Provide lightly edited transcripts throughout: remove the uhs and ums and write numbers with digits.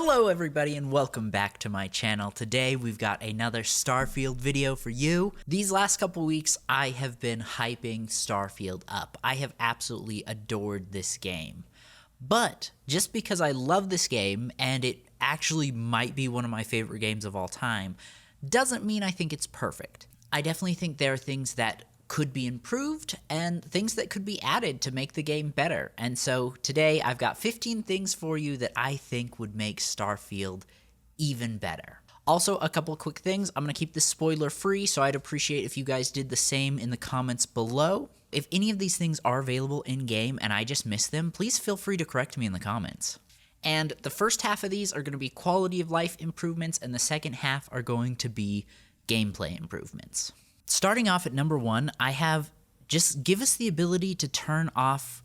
Hello everybody and welcome back to my channel. Today we've got another Starfield video for you. These last couple weeks I have been hyping Starfield up. I have absolutely adored this game. But just because I love this game and it actually might be one of my favorite games of all time doesn't mean I think it's perfect. I definitely think there are things that could be improved and things that could be added to make the game better. And so today I've got 15 things for you that I think would make Starfield even better. Also, a couple quick things. I'm going to keep this spoiler free, so I'd appreciate if you guys did the same in the comments below. If any of these things are available in-game and I just missed them, please feel free to correct me in the comments. And the first half of these are going to be quality of life improvements, and the second half are going to be gameplay improvements. Starting off at number 1, I have just give us the ability to turn off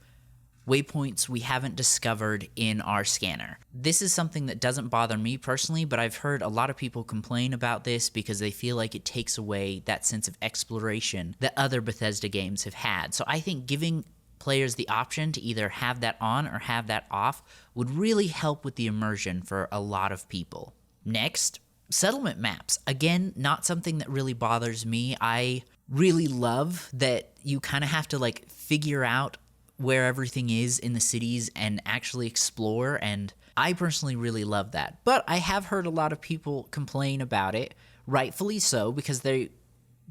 waypoints we haven't discovered in our scanner. This is something that doesn't bother me personally, but I've heard a lot of people complain about this because they feel like it takes away that sense of exploration that other Bethesda games have had. So I think giving players the option to either have that on or have that off would really help with the immersion for a lot of people. Next, settlement maps. Again, not something that really bothers me. I really love that you kind of have to like figure out where everything is in the cities and actually explore, and I personally really love that. But I have heard a lot of people complain about it, rightfully so, because they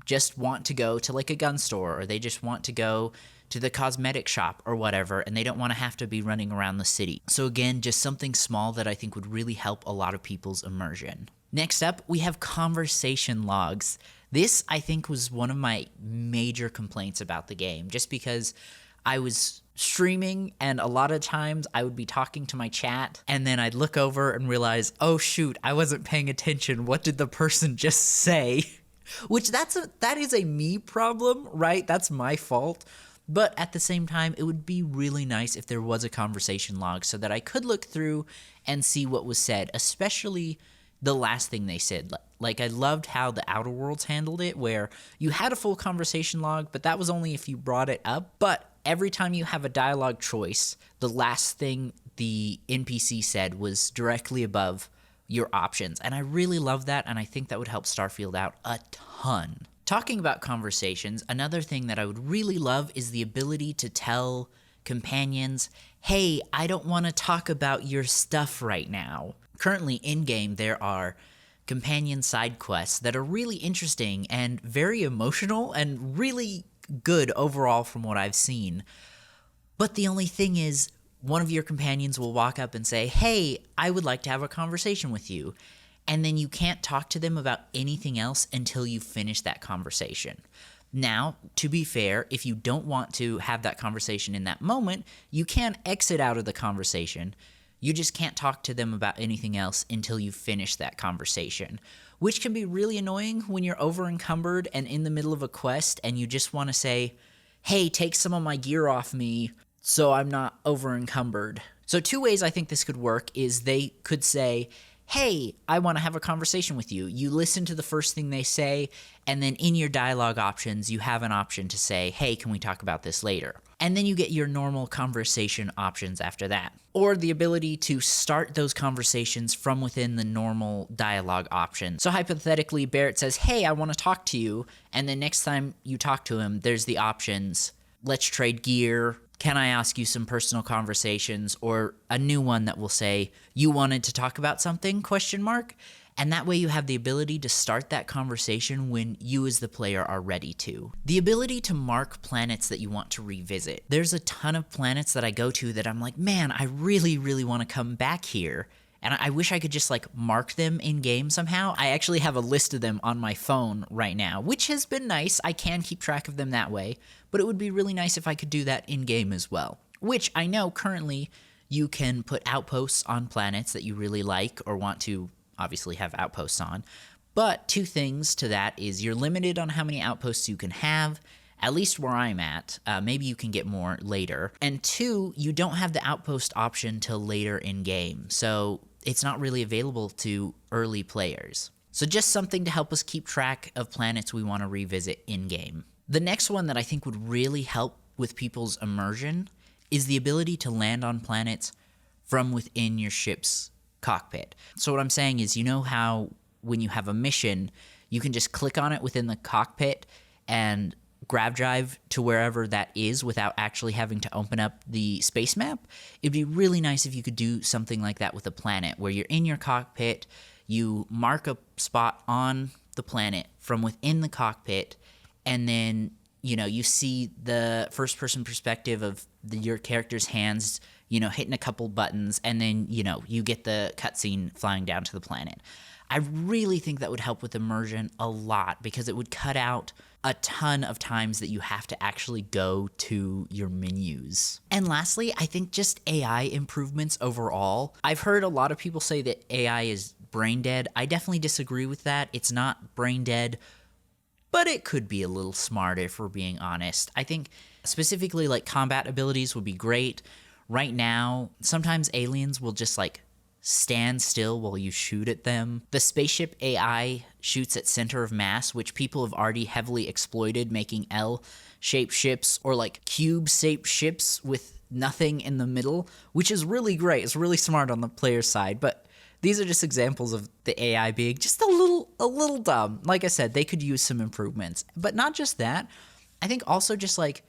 just want to go to like a gun store, or they just want to go to the cosmetic shop or whatever, and they don't want to have to be running around the city. So again, just something small that I think would really help a lot of people's immersion. Next up, we have conversation logs. This, I think, was one of my major complaints about the game, just because I was streaming and a lot of times I would be talking to my chat and then I'd look over and realize, oh shoot, I wasn't paying attention. What did the person just say? Which that is a me problem, right? That's my fault. But at the same time, it would be really nice if there was a conversation log so that I could look through and see what was said, especially the last thing they said. Like, I loved how the Outer Worlds handled it, where you had a full conversation log, but that was only if you brought it up. But every time you have a dialogue choice, the last thing the NPC said was directly above your options. And I really love that, and I think that would help Starfield out a ton. Talking about conversations, another thing that I would really love is the ability to tell companions, hey, I don't want to talk about your stuff right now. Currently in-game, there are companion side quests that are really interesting and very emotional and really good overall from what I've seen. But the only thing is, one of your companions will walk up and say, hey, I would like to have a conversation with you. And then you can't talk to them about anything else until you finish that conversation. Now, to be fair, if you don't want to have that conversation in that moment, you can exit out of the conversation. You just can't talk to them about anything else until you finish that conversation, which can be really annoying when you're over-encumbered and in the middle of a quest and you just want to say, hey, take some of my gear off me so I'm not over-encumbered. So 2 ways I think this could work is they could say, hey, I want to have a conversation with you. You listen to the first thing they say, and then in your dialogue options, you have an option to say, hey, can we talk about this later? And then you get your normal conversation options after that. Or the ability to start those conversations from within the normal dialogue option. So hypothetically, Barrett says, hey, I want to talk to you. And then next time you talk to him, there's the options, let's trade gear, can I ask you some personal conversations, or a new one that will say, you wanted to talk about something, ? And that way you have the ability to start that conversation when you as the player are ready to. The ability to mark planets that you want to revisit. There's a ton of planets that I go to that I'm like, man, I really, really want to come back here. And I wish I could just like mark them in game somehow. I actually have a list of them on my phone right now, which has been nice. I can keep track of them that way, but it would be really nice if I could do that in game as well. Which I know currently you can put outposts on planets that you really like or want to obviously have outposts on. But 2 things to that is you're limited on how many outposts you can have, at least where I'm at. Maybe you can get more later. And 2, you don't have the outpost option till later in game. So it's not really available to early players. So just something to help us keep track of planets we want to revisit in-game. The next one that I think would really help with people's immersion is the ability to land on planets from within your ship's cockpit. So what I'm saying is, you know how when you have a mission, you can just click on it within the cockpit and grab drive to wherever that is without actually having to open up the space map? It'd be really nice if you could do something like that with a planet, where you're in your cockpit, you mark a spot on the planet from within the cockpit, and then, you know, you see the first-person perspective of your character's hands, you know, hitting a couple buttons, and then, you know, you get the cutscene flying down to the planet. I really think that would help with immersion a lot, because it would cut out a ton of times that you have to actually go to your menus. And lastly, I think just AI improvements overall. I've heard a lot of people say that AI is brain dead. I definitely disagree with that. It's not brain dead, but it could be a little smarter, if we're being honest. I think specifically like combat abilities would be great. Right now, sometimes aliens will just like stand still while you shoot at them. The spaceship AI shoots at center of mass, which people have already heavily exploited, making L-shaped ships or like cube-shaped ships with nothing in the middle, which is really great. It's really smart on the player's side, but these are just examples of the AI being just a little dumb. Like I said, they could use some improvements. But not just that, I think also just like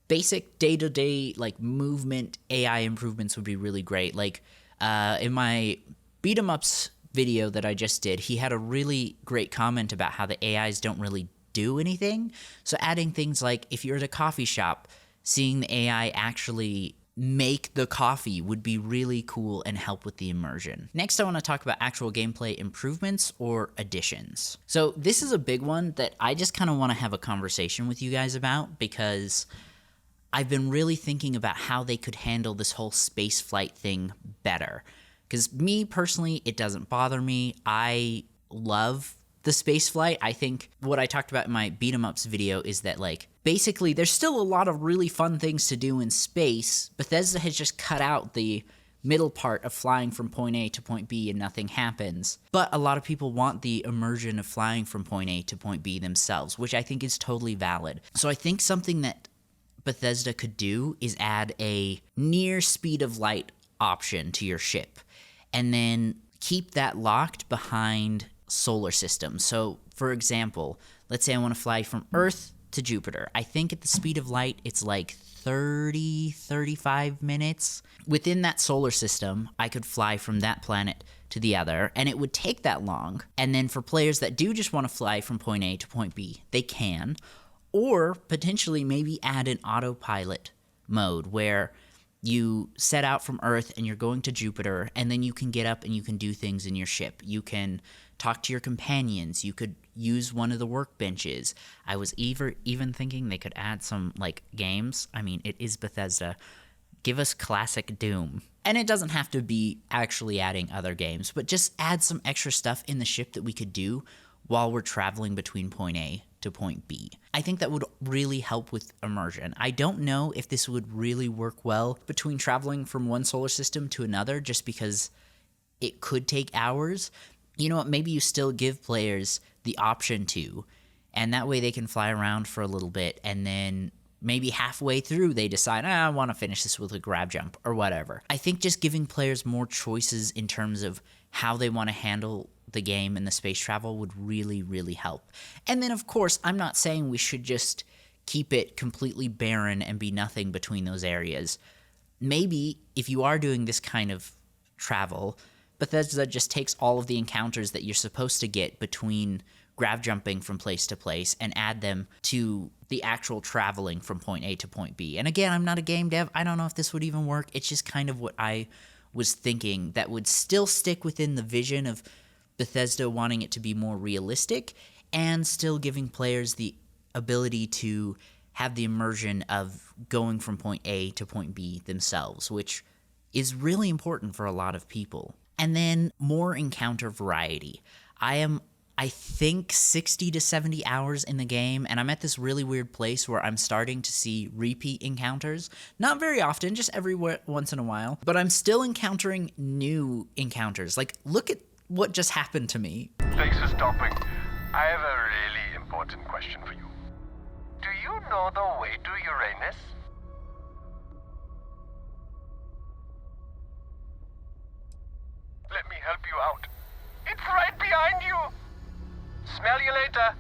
basic day-to-day like movement AI improvements would be really great. Like in my beat 'em ups video that I just did, he had a really great comment about how the AIs don't really do anything. So adding things like, if you're at a coffee shop, seeing the AI actually make the coffee would be really cool and help with the immersion. Next, I want to talk about actual gameplay improvements or additions. So this is a big one that I just kind of want to have a conversation with you guys about, because I've been really thinking about how they could handle this whole space flight thing better. Because me, personally, it doesn't bother me. I love the space flight. I think what I talked about in my beat 'em ups video is that, like, basically there's still a lot of really fun things to do in space. Bethesda has just cut out the middle part of flying from point A to point B and nothing happens. But a lot of people want the immersion of flying from point A to point B themselves, which I think is totally valid. So I think something that Bethesda could do is add a near speed of light option to your ship, and then keep that locked behind solar systems. So, for example, let's say I want to fly from Earth to Jupiter. I think at the speed of light, it's like 35 minutes. Within that solar system, I could fly from that planet to the other, and it would take that long. And then for players that do just want to fly from point A to point B, they can. Or potentially maybe add an autopilot mode where you set out from Earth and you're going to Jupiter, and then you can get up and you can do things in your ship. You can talk to your companions. You could use one of the workbenches. I was even thinking they could add some, like, games. I mean, it is Bethesda. Give us classic Doom. And it doesn't have to be actually adding other games, but just add some extra stuff in the ship that we could do while we're traveling between point A to point B. I think that would really help with immersion. I don't know if this would really work well between traveling from one solar system to another, just because it could take hours. You know what, maybe you still give players the option to, and that way they can fly around for a little bit, and then maybe halfway through they decide, I want to finish this with a grab jump or whatever. I think just giving players more choices in terms of how they want to handle the game and the space travel would really, really help. And then, of course, I'm not saying we should just keep it completely barren and be nothing between those areas. Maybe if you are doing this kind of travel, Bethesda just takes all of the encounters that you're supposed to get between grab jumping from place to place and add them to the actual traveling from point A to point B. And again, I'm not a game dev. I don't know if this would even work. It's just kind of what I was thinking that would still stick within the vision of Bethesda wanting it to be more realistic, and still giving players the ability to have the immersion of going from point A to point B themselves, which is really important for a lot of people. And then more encounter variety. I think 60 to 70 hours in the game, and I'm at this really weird place where I'm starting to see repeat encounters. Not very often, just every once in a while, but I'm still encountering new encounters. Like, look at what just happened to me. Thanks for stopping. I have a really important question for you. Do you know the way to Uranus? Let me help you out. It's right behind you. Smell you later.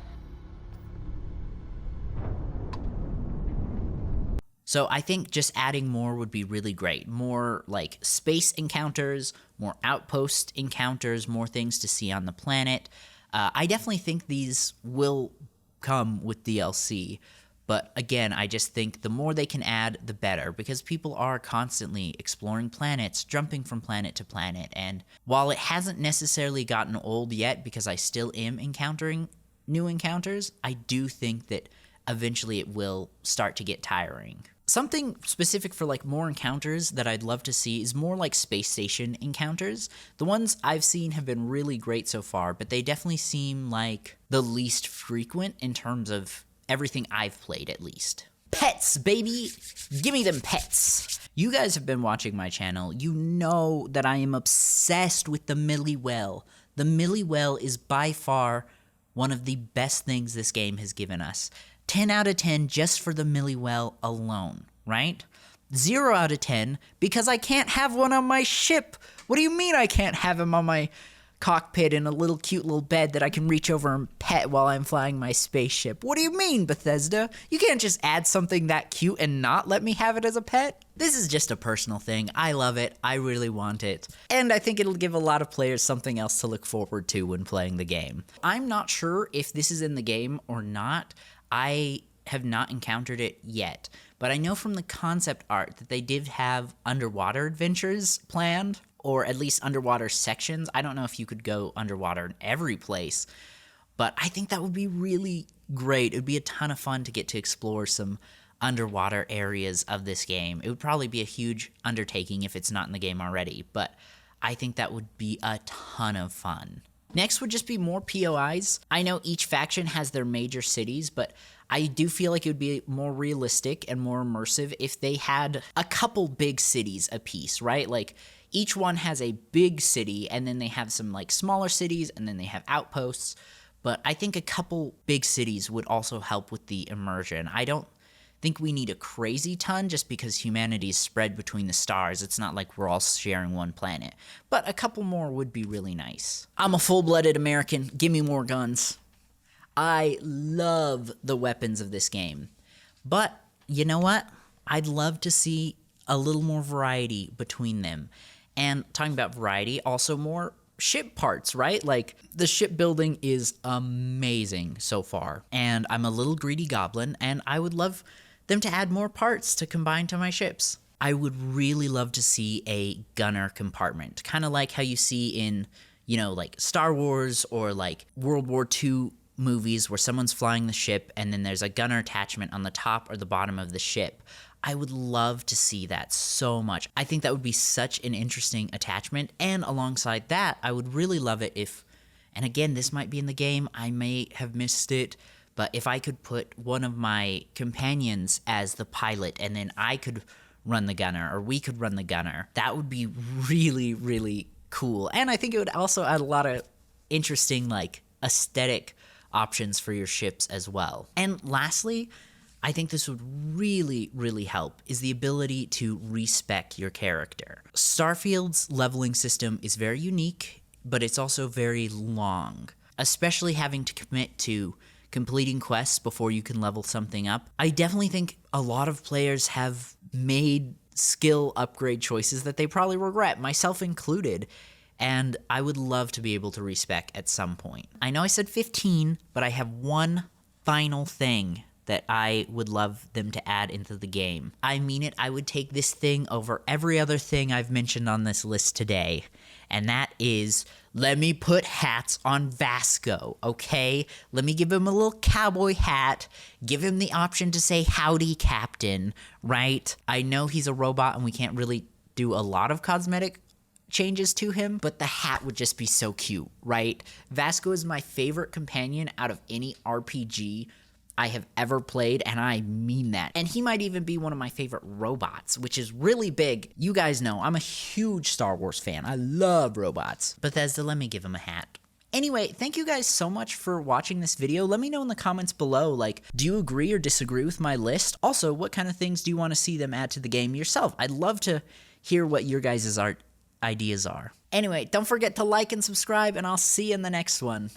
So I think just adding more would be really great. More like space encounters, more outpost encounters, more things to see on the planet. I definitely think these will come with DLC. But again, I just think the more they can add, the better, because people are constantly exploring planets, jumping from planet to planet. And while it hasn't necessarily gotten old yet, because I still am encountering new encounters, I do think that eventually it will start to get tiring. Something specific for like more encounters that I'd love to see is more like space station encounters. The ones I've seen have been really great so far, but they definitely seem like the least frequent in terms of everything I've played, at least. Pets, baby! Give me them pets! You guys have been watching my channel. You know that I am obsessed with the Millie Well. The Millie Well is by far one of the best things this game has given us. 10 out of 10 just for the Millie Well alone, right? 0 out of 10 because I can't have one on my ship. What do you mean I can't have him on my cockpit in a little cute little bed that I can reach over and pet while I'm flying my spaceship? What do you mean, Bethesda? You can't just add something that cute and not let me have it as a pet? This is just a personal thing. I love it. I really want it. And I think it'll give a lot of players something else to look forward to when playing the game. I'm not sure if this is in the game or not. I have not encountered it yet, but I know from the concept art that they did have underwater adventures planned, or at least underwater sections. I don't know if you could go underwater in every place, but I think that would be really great. It would be a ton of fun to get to explore some underwater areas of this game. It would probably be a huge undertaking if it's not in the game already, but I think that would be a ton of fun. Next would just be more POIs. I know each faction has their major cities, but I do feel like it would be more realistic and more immersive if they had a couple big cities apiece, right? Like each one has a big city, and then they have some like smaller cities, and then they have outposts. But I think a couple big cities would also help with the immersion. I don't think we need a crazy ton just because humanity is spread between the stars. It's not like we're all sharing one planet. But a couple more would be really nice. I'm a full-blooded American. Give me more guns. I love the weapons of this game. But you know what? I'd love to see a little more variety between them. And talking about variety, also more ship parts, right? Like, the shipbuilding is amazing so far. And I'm a little greedy goblin, and I would love them to add more parts to combine to my ships. I would really love to see a gunner compartment, kind of like how you see in, you know, like Star Wars or like World War II movies where someone's flying the ship and then there's a gunner attachment on the top or the bottom of the ship. I would love to see that so much. I think that would be such an interesting attachment, and alongside that, I would really love it if, and again, this might be in the game, I may have missed it, but if I could put one of my companions as the pilot and then I could run the gunner, or we could run the gunner, that would be really, really cool. And I think it would also add a lot of interesting, like, aesthetic options for your ships as well. And lastly, I think this would really, really help is the ability to respec your character. Starfield's leveling system is very unique, but it's also very long, especially having to commit to completing quests before you can level something up. I definitely think a lot of players have made skill upgrade choices that they probably regret, myself included, and I would love to be able to respec at some point. I know I said 15, but I have one final thing that I would love them to add into the game. I mean it, I would take this thing over every other thing I've mentioned on this list today, and that is, let me put hats on Vasco, okay? Let me give him a little cowboy hat, give him the option to say howdy, Captain, right? I know he's a robot and we can't really do a lot of cosmetic changes to him, but the hat would just be so cute, right? Vasco is my favorite companion out of any RPG I have ever played, and I mean that. And he might even be one of my favorite robots, which is really big. You guys know, I'm a huge Star Wars fan. I love robots. Bethesda, let me give him a hat. Anyway, thank you guys so much for watching this video. Let me know in the comments below, like, do you agree or disagree with my list? Also, what kind of things do you want to see them add to the game yourself? I'd love to hear what your guys' are ideas are. Anyway, don't forget to like and subscribe, and I'll see you in the next one.